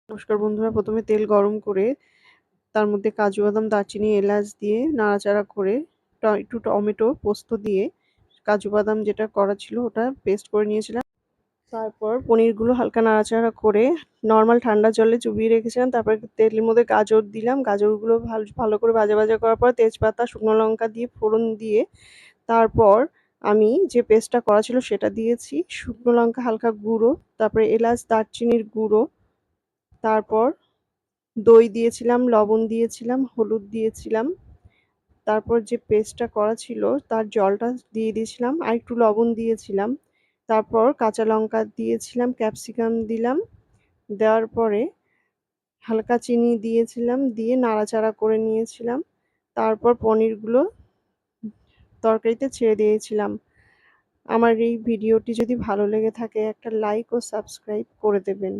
নমস্কার বন্ধুরা, প্রথমে তেল গরম করে তার মধ্যে কাজু বাদাম, দারচিনি, এলাচ দিয়ে নাড়াচাড়া করে একটু টমেটো, পোস্ত দিয়ে কাজু বাদাম যেটা করা ছিল ওটা পেস্ট করে নিয়েছিলাম। তারপর পনিরগুলো হালকা নাড়াচাড়া করে নর্মাল ঠান্ডা জলে চুবিয়ে রেখেছিলাম। তারপর তেলের মধ্যে গাজর দিলাম। গাজরগুলো ভালো করে ভাজা ভাজা করার পর তেজপাতা, শুকনো লঙ্কা দিয়ে ফোড়ন দিয়ে তারপর আমি যে পেস্টটা করা ছিল সেটা দিয়েছি। শুকনো লঙ্কা হালকা গুঁড়ো, তারপরে এলাচ, দারচিনির গুঁড়ো, তারপর দই দিয়েছিলাম, লবণ দিয়েছিলাম, হলুদ দিয়েছিলাম। তারপর যে পেস্টটা করা ছিল তার জলটা দিয়ে দিয়েছিলাম, আর একটু লবণ দিয়েছিলাম। তারপর কাঁচা লঙ্কা দিয়েছিলাম, ক্যাপসিকাম দিলাম। দেওয়ার পরে হালকা চিনি দিয়েছিলাম, দিয়ে নাড়াচাড়া করে নিয়েছিলাম। তারপর পনিরগুলো তরকারিতে ছেড়ে দিয়েছিলাম। আমার এই ভিডিওটি যদি ভালো লেগে থাকে একটা লাইক ও সাবস্ক্রাইব করে দেবেন।